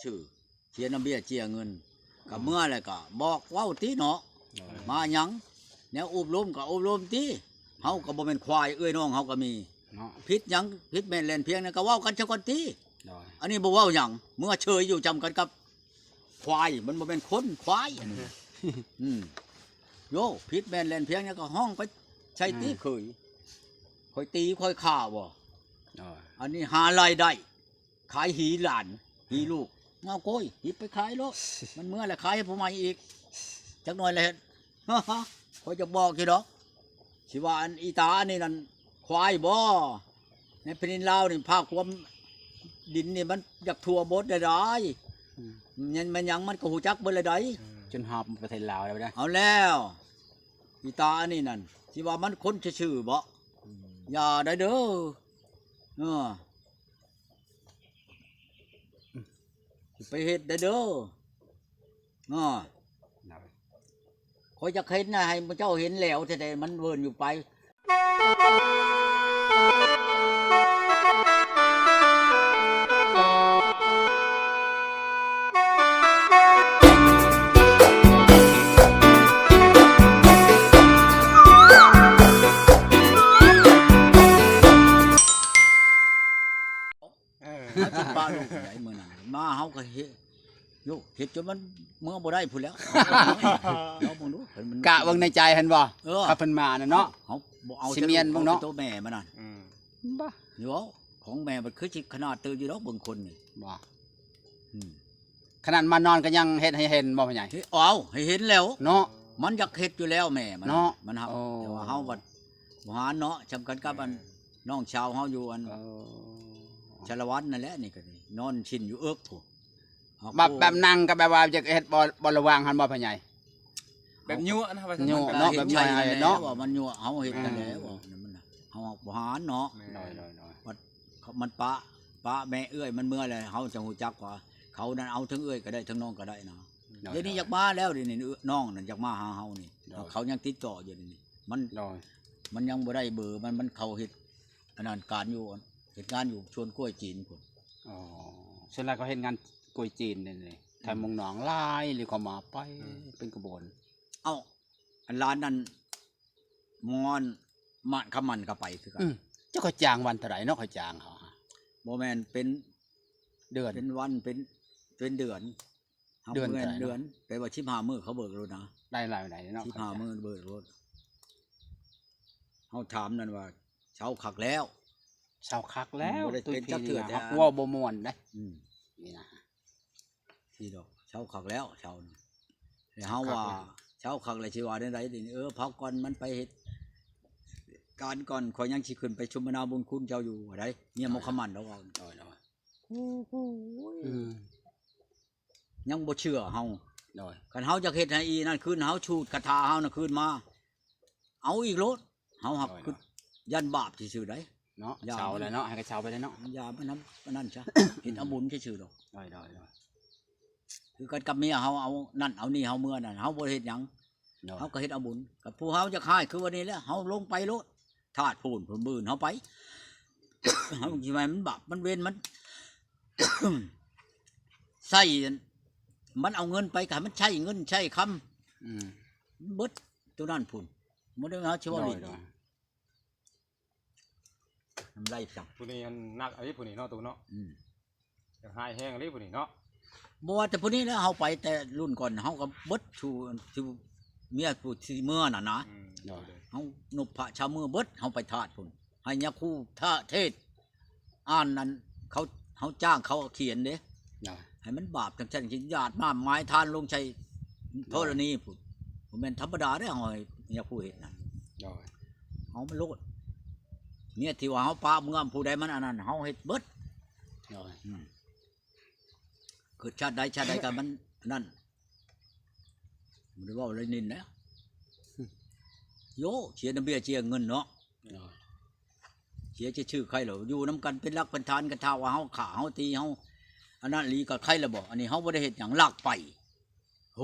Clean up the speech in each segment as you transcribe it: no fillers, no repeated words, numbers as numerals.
ชื่อเชียนเบี้ยเจียเงินกับเมื่อไรก็บอกว้าวตีเนาะมาหยังแนวอบรมกับอบรมตีเฮาก็บ่เป็นควายเอ้ยน้องเฮาก็มีพิษหยังพิษแม่นแล่นเพียงนั่นก็เว้ากันจักก่อนตีอันนี้บ่เว้าหยังเมื่อเชยอยู่จำกันกับควายมันบ่เป็นคนควายอันนี้โยพิษแม่นแล่นเพียงนั่นก็ห้องไปใช้ตีเคยค่อยตีค่อยฆ่าบ่อันนี้หารายได้ขายหีหลานหีลูกเงาโกยหีไปขายโลมันเมื่อไรขายให้ผมใหม่อีกจักหน่อยเลยคอยจะบอกกี่ดอกสิว่าอันอีตานี่นั่นควายบ่ในแผ่นดินลาวนี่ภาคความดินนี่มันอยากทั่วบดได้มันยังมันก็หูจักเบิ่เลยได้จนหอบประเทศลาวแล้วนะเอาแล้วอีตานี่นั่นสิว่ามันคนชื่อบ่อย่าได้เด้อไปเฮ็ดได้เด้อคอยจะเห็นนะให้เจ้าเห็นแล้วแต่มันเวิร์นอยู่ไปป้าลูกใหญ่เมื่อนั้นมาเฮาก็เฮ็ดโยเฮ็ดจนมันเมื่อบ่ได้พูดแล้วเราบ่รู้มันกะเบิ่งในใจเห็นบ่ถ้าเพิ่นมาน่ะเนาะเฮาบ่เอาสิเมียนเบิ่งเนาะตัวแม่มันนั่นบ่อยู่ของแม่มันคือสิขนาดตื่นอยู่ดอกเบิ่งคนนี่บ่ขนาดมานอนก็ยังเฮ็ดให้เห็นบ่พ่อใหญ่เอาให้เห็นแล้วเนาะมันอยากเฮ็ดอยู่แล้วแม่มันเนาะมันครับแต่ว่าเฮาบ่หาเนาะจำกันกับอันน้องชาวเฮาอยู่อันชาละวันนั่นแหละนี่ก็นอนชินอยู่เอิกผู้แบบนั่งก็แบบว่าจะเฮ็ดบ่ระวังหันบ่พ่อใหญ่แบบยั่วนะครับยั่วเนาะแบบใหญ่เนาะว่ามันยั่วเฮาเฮ็ดกันแล้วมันเฮาบ่หารเนาะมันปะแม่เอื้อยมันเมื่อไรเฮาจะฮู้จักว่าเขานั้นเอาทั้งเอื้อยก็ได้ทั้งน้องก็ได้นะเดี๋ยวนี้อยากมาแล้วเดี๋ยวนี้น้องนั่นอยากมาหาเฮานี่เขายังติดต่ออยู่นี่มันยังบ่ได้เบอร์มันเขาเฮ็ดอันนั้นการอยู่เหตุการณ์อยู่ชวนกล้วยจีนพุ่นส่วนใหญ่ก็เฮ็ดงานกล้วยจีนนี่แถมมงหนองลายหรือก็มาไปเป็นกระบวนเอ้าอันร้านนั้นมอนมันขมันก็ไปคือกันเจ้าก็จ้างวันเท่าไหร่เนาะเขาจ้างเขาบ่แม่นเป็นเดือนเป็นวันเป็นเดือนแปลว่า15มื้อเขาเบิกรถนะได้หลายไหนเนาะ15มื้อเบิกรถเฮาถามนั่นว่าเช้าคักแล้วเช้าคักแล้วตุ้ยจักเถื่อครับว่าบ่ม่วนเด้นี่นะที่ดอกเช้าคักแล้วเช้าแต่เฮาว่าเช้าคักเลยสิว่าได้พักก่อนมันไปเฮ็ดการก่อนขอยยังสิขึ้นไปชุมนาบุญคุณเจ้าอยู่ได้เนี่ยมกขมันแล้วว่ายังบ่เชื่อเฮาคันเฮาจะเฮ็ดให้อีนั่นคืนเฮาชูดกระทาเฮาน่ะคืนมาเอาอีกรถเฮาหักยันบาปซื่อๆได้เนาะเช้าเลยเนาะให้กระเช้าไปเลยเนาะอย่ามันนั่นซะเห็นเอาบุญซื่อๆดอกได้คือกันกับเมียเฮาเอานั่นเอานี่เฮาเมื่อนั่นเฮาบ่เฮ็ดหยังเฮาก็เฮ็ดเอาบุญกับผู้เฮาจะค่ายคือวันนี้แหละเฮาลงไปโลดธาตุพูนเพิ่นบื้นเฮาไปเฮาสิว่ามันบาปมันเวรมันใช้มันเอาเงินไปก็มันใช้เงินใช้คำเบิดตัวนั้นพุ่นบ่ได้เฮาสิว่านี่ทำไรจังผู้นี้นักอะไรผู้นี้เนาะตัวเนาะจะหายแห้งอะไรผู้นี้เนาะบ่ว่าแต่ผู้นี้แล้วเฮาไปแต่รุ่นก่อนเฮาก็เบิดชูเมียผู้ที่เมื่อน่ะนะเฮานบพระชาวเมื่อเบิดเฮาไปทาสพุ่นให้ยาคูท่าเทศอ่านนั้นเขาจ้างเขาเขียนเด้ให้มันบาปจังซั่นสิญาติมาไม้ทานลงใช้ธรณีพุ่นบ่แม่นธรรมดาเด้อเฮายาคูเฮ็ดนั่นเฮามันโลดเนี่ยที่ว่าเฮาปาเมื่อผู้ใดมันอันนั้นเฮาเฮ็ดเบิดเกิดชาติใดกันมันนั่นมันได้ว่าอะไรนินนะโยเชียร์เบี้ยเชียร์เงินเนาะเชียร์ชื่อใครเหรออยู่น้ำกันเป็นรักเป็นทานกันเท่าว่าเฮาขาเฮาตีเฮาอันนั้นลีกับใครละบอกอันนี้เฮาบ่ได้เฮ็ดหยังลักไปโห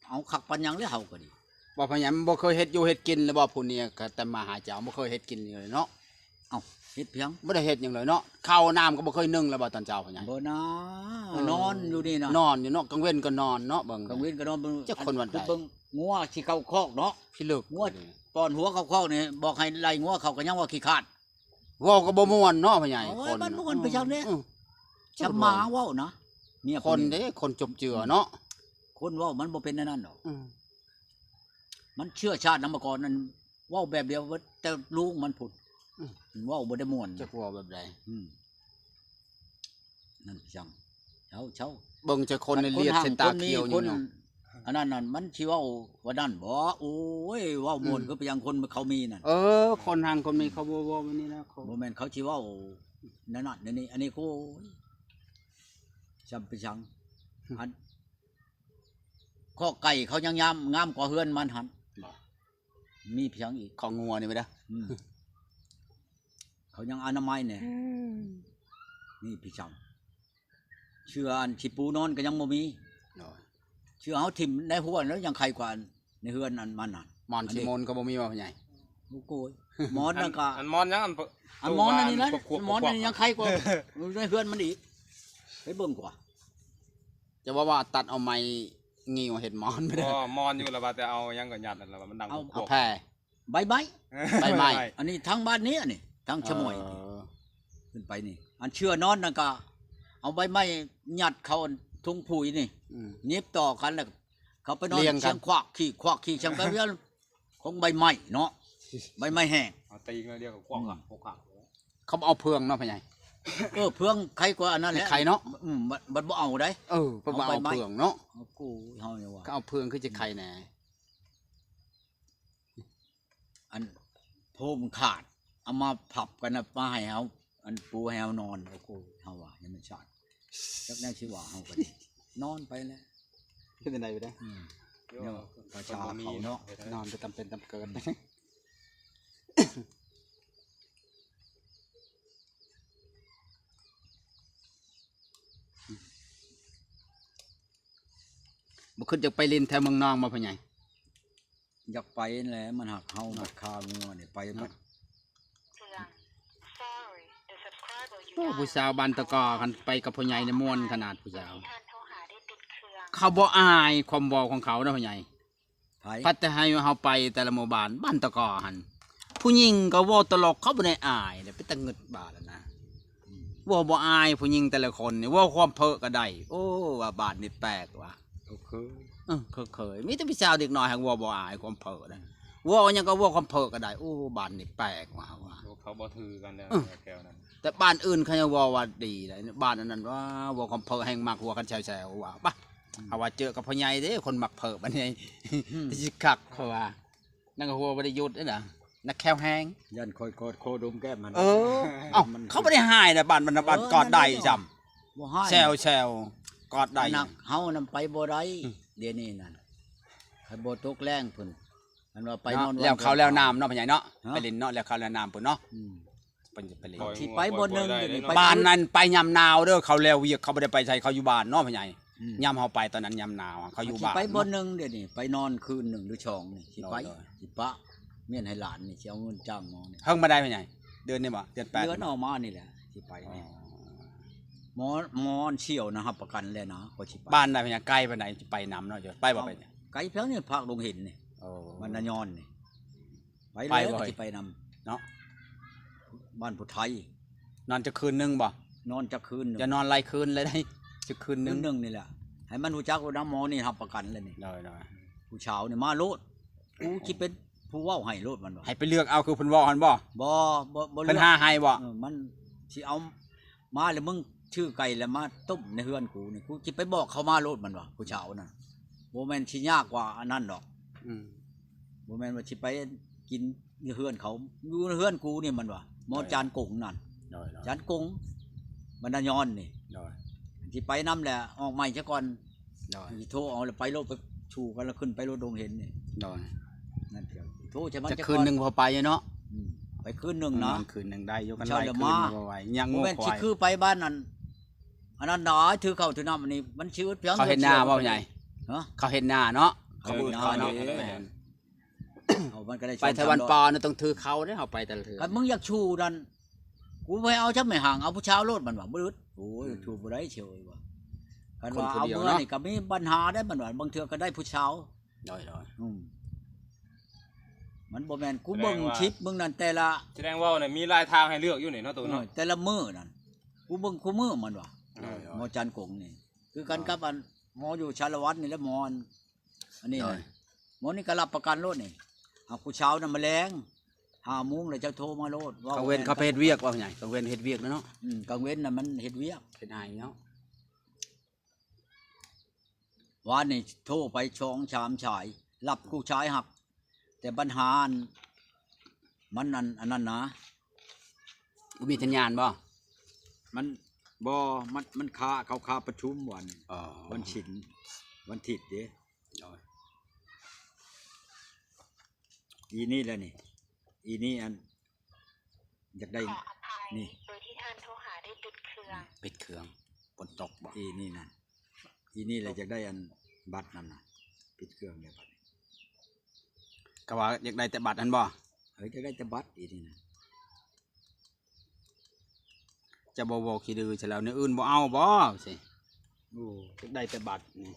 เอาขักปัญญังแล้วเฮาก็ดีบ่พยายามบ่เคยเฮ็ดอยู่เฮ็ดกินแล้วบ่ผู้นี้ก็แต่มาหาเจ้าบ่เคยเฮ็ดกินเลยเนาะ เอ้าเฮ็ดเพียง บ่ได้เฮ็ดหยังเลยเนาะข้าวน้ำก็บ่เคยนึ่งแล้วบ่ตอนเช้าพ่อใหญ่ บ่นะนอนอยู่นี่นะ นอนอยู่เนาะกลางเว้นก็นอนเนาะเบิ่ง กลางเว้นก็นอนเบิ่ง เจ้าคนวันใด เบิ่งงัวสิเข้าคอกเนาะ พี่เลิก งัวป้อนหัวเข้าคอกนี่บอกให้ไล่งัวเขาก็ยังว่าขี้คร้าน เว้าก็บ่ม่วนเนาะพ่อใหญ่ โอ้ ค ย น มันม่วนไปจังเด้ อืม ชะหมาเว้านะเมีย คนเด้คนจบเจือเนาะ คนเว้ามันบ่เป็นอันนั้นดอก อืม มันเชื่อชาตินำมาก่อนนั้นเว้าแบบเดียวแต่ลูกมันพุ่นเว้าบ่ได้ม่วน จักเว้าแบบใด อืมนั่นจังเช้า เบิ่งจะคนในเลียดเส้นตาเขียว ค นี่ น เนาะ อันนั้นนั่นมันสิเว้าว่านั่นบ่โอ้ยเว้าม่วนก็ไปยังคนเขามีนั่น คนทางคนมีเขาบ่เว้าวันนี้นะเขา บ่แม่นเขาสิเว้านั่นน่ะนี่อันนี้กูจำไปจังอันข้อไก่เขายังงามกว่าเฮือนมันหั่นมีเพียงอีก ของงัวนี่ไปเด้อ อืมเขายังอนามัยเนี่ยนี่พี่จังเชื่ออันที่ปูนอนก็ยังบ่มี เนาะ เชื่อเฮาถิ่มในหัวแล้วยังใครกว่าในเฮือนอันมันน่ะ มอนสิมนก็บ่มีว่าพ่อใหญ่ โอ้โกยหมอนนั่นก็ อันมอนยังอัน อันหมอนอันนี้นะ ขวบๆ หมอนอันนี้ยังใครกว่าในเฮือนมันอีกไปเบิ่งกว่า จะว่าตัดเอาไม้งิ้วเฮ็ดมอนไม่ได้ บ่มอนอยู่แล้วว่าแต่เอายังก็ยัดนั่นแล้วว่ามันดัง เอาแพร่ ใบไม้ ใบไม้ อันนี้ทั้งบ้านนี้อันนี้ทั้งชะมอยนี่ขึ้นไปนี่ อันเชื่อนอนนั่นก็เอาใบไม้ยัดเข้าทุ่งผุยนี่ เน็บต่อกันแล้วเขาไปนอน เรียงกัน เชียงควักขี้เชียงกันเรื่องของใบไม้เนาะใบไม้แห้ง เอาตีกันเดียวกับกว้างพวกขัง เขาเอาเพืองเนาะพ่อใหญ่ เพื่องใครกว่าอันนั้นแหละ ใครเนาะ บัดบ่เอาได้ เพิ่นว่าเอาเพืองเนาะ เอากูเฮาเนี่ยว่า ก็เอาเพืองคือจะใครแหน่ อันโพมขาดเอามาพับกันนะมาให้เฮาอันปูให้เฮานอนเอากูเฮาว่ายังไม่ชาติจักแน่สิว่าเฮาก็ดีนอนไปแล้ว เป็นไดไปได้ เนี่ยประชาเขาเนาะ นอนไปตำเป็นตำเกินบ่ขึ้นจะไปลินแถวเมืองนองมาพ่อใหญ่ อยากไปนั่นแหละมันหักเฮาหักคางัวนี่ไปบัด ผู้สาวบ้านตะกอกันไปกับพ่อใหญ่ในม่วนขนาดผู้สาวเขาบ่อายความเว้าของเขานะพ่อใหญ่ ไผ พัดแต่ให้เฮาไปแต่ละหมู่บ้านบ้านตะกอหันผู้หญิงก็เว้าตลกเขาบ่ได้อายเด้เป็นตะงึดบาดแล้วนะเว้าบ่อายผู้หญิงแต่ละคนนี่เว้าความเพ้อก็ได้โอ้ว่าบาดนี่แปลกว่ะ เคยมีแต่พี่สาวเด็กน้อยหักเว้าบ่อายความเพ้อนะเว้าหยังก็เว้าความเพ้อก็ได้โอ้บาดนี่แปลกว่ะ เขาบ่ถือกันแล้วแก้วนั้น แต่บ้านอื่นเขายังเว้าว่าดีเลยบ้านอันนั้นว่าเว้าความเพ้อแห่งมักหัวกันแซวๆว่าปะเอาว่าเจอกับพ่อใหญ่เด้คนมักเพ้อบัดนี้สิคักเขาว่านั่นก็หัวบ่ได้หยุดเด้อน่ะนักแควแฮง ยันคอยกอดโคดมแก้มมัน เอ้าเขาไม่ได้หายนะบ้านบรรณบ้านกอดได้จ บ่ให้ ำแซวกอดได้ นักเฮานำไปบ่ได้เดี๋ยวนี้นั่นใครบ่ตกแรงพุ่นมันว่าไปนอน แล้วเขาแล้วน้ำเนาะพ่อใหญ่เนาะ ฮะ ไปเล่นเนาะแล้วเขาแล้วน้ำปุ่นเนาะ อืม เพิ่นจะไปเล่น ที่ไปบ่หนึ่งเดี๋ยวนี้ไป บ้านนั้นไปยามหนาวเด้อเขาแล้วเวียกเขาไม่ได้ไปใช้เขาอยู่บ้านเนาะพ่อใหญ่ อืม ยามเฮาไปตอนนั้นยามหนาวเขาอยู่บ้าน สิไปบ่หนึงเดี๋ยวนี้ไปนอนคืนหนึ่งหรือช่องนี่สิไป นอนเลย สิปะเมียนให้หลานนี่สิเอาเงินจ้างหมอนี่ เพิ่งมาได้พ่อใหญ่เดือนนี้บ่เดือน8 เดือนออกมานี่แหละสิไปนี่หมอนเชี่ยวนะครับประกันแล้วนะก็สิไป บ้านได้พ่อใหญ่ใกล้ปานใดสิไปนำเนาะจะไปบ่ไปเนี่ย ไกลเพียงนี่ภาคลงเห็นนี่ โอ้ มันนายอนนี่ไป ไป เลย บ่ สิไปนำ เนาะ บ้านผู้ไทย นอนจะคืนนึงบ่ นอนจะคืนหนึ่ง จะนอนหลายคืนเลยได้จะคืนนึ นึ ง งนี่แหละให้มันรู้จักว่าน้ำหมอนี่รับประกันเลยนี่ เลย ผู้ชาวนี่มาโลดกูสิเป็นผู้เว้าให้โลดมันบ่ ให้ไปเลือกเอาคือเพิ่นเว้าหั่นบ่ บ่ เพิ่นหาให้บ่ มันสิเอามาแล้วมึงชื่อไก่แล้วมาต้มในเฮือนกูนี่กูสิไปบอกเขามาโลดมันว่าผู้ชาวน่ะบ่แม่นสิยากกว่าอันนั้นดอก อืม บ่แม่นว่าสิไปกินในเฮือนเขาอยู่ในเฮือนกูนี่มันว่าหมอจานกงนั่น ได้ จานกงมันนายอนนี่ ได้ สิไปนํแหละออกใหม่ซะก่อน ได้ สิโทรเอาแล้วไปโลดไปชูกันแล้วขึ้นไปโลดดงเห็นนี่ ได้ นั่นเพียงโทรใช่มัน จะคืนหนึงพอไปเนาะ ไปคืนหนึงนะ คืนหนึงได้อยู่กัน เช้า หลาย เดี๋ยว คืน มา บ่ไหวยัง บ่ งู แม่น ควา สิ ย คือไปบ้านนั้นอันนั้นหนาถือเข้าถือน้ำอันนี้มันชีวิตเพียง เขาเห็นหน้าบ่ใหญ่ ฮะ เขาเห็นหน้าเนาะ เขา เขา เห็ บ่ นหน้า เขาเนาะ เด้ แม่น เอามันก็ได้ ไปตะวันปอน่ะต้องถือเขาเด้อเฮาไปแต่ละเทื่อ คันมึงอยากชูนั่น กูไปเอาจักไม่ห่างเอาผู้ชาวโลดมันว่าบึดโอ้ยถูกบ่ได้เฉยว่ะคันว่าเอาเมื่อนี่ก็มีปัญหาได้มันว่าบางเทื่อก็ได้ผู้ชาว ได้ มันบ่แม่นกูเบิ่งคลิปมึงนั่นแต่ละ แสดงว่าเนี่ยมีหลายทางให้เลือกอยู่นี่เนาะตู่เนาะ แต่ละมื้อนั่นกูเบิ่งกูมื้อมันว่า ได้ หมอจันกงนี่คือกันกับอันหมออยู่ชาละวัฒน์นี่แหละหมออันนี้นะหมอนี่ก็รับประกันโลดนี่เอาผู้เช้าน่ะแมลง5 โมงแล้วจะโทรมาโลด กลางเว้นเขาไปเฮ็ดเวียกว่าใหญ่กลางเว้นเฮ็ดเวียกเนาะ กลางเว้นน่ะมันเฮ็ดเวียก เฮ็ดให้เนาะ วานนี่โทรไปชองชามชายรับกูชายหัก แต่ปัญหามันอันนั้นนะ บ่มีสัญญาณบ่ มันบ่มันเขาคาประชุมวัน อ๋อ วันฉินวันถิดเด้ ได้ อีนี่แหละนี่อีนี่อันอยากได้ ขออภัย นี่ โดยที่ท่านโทรหาได้ปิดเครื่อง ปิดเครื่องฝนตกบ่ อีนี่นั่นอีนี่แหละอยากได้อันบัตรนั่นน่ะปิดเครื่องเลยบัตร ก็ว่าอยากได้แต่บัตรอันบ่ เฮ้ยจะได้แต่บัตรอีนี่นะ จะบ่ขี้ดื้อซะแล้วเนี่ยอื่นบ่เอาบ่สิ โอ้ อยากได้แต่บัตรนี่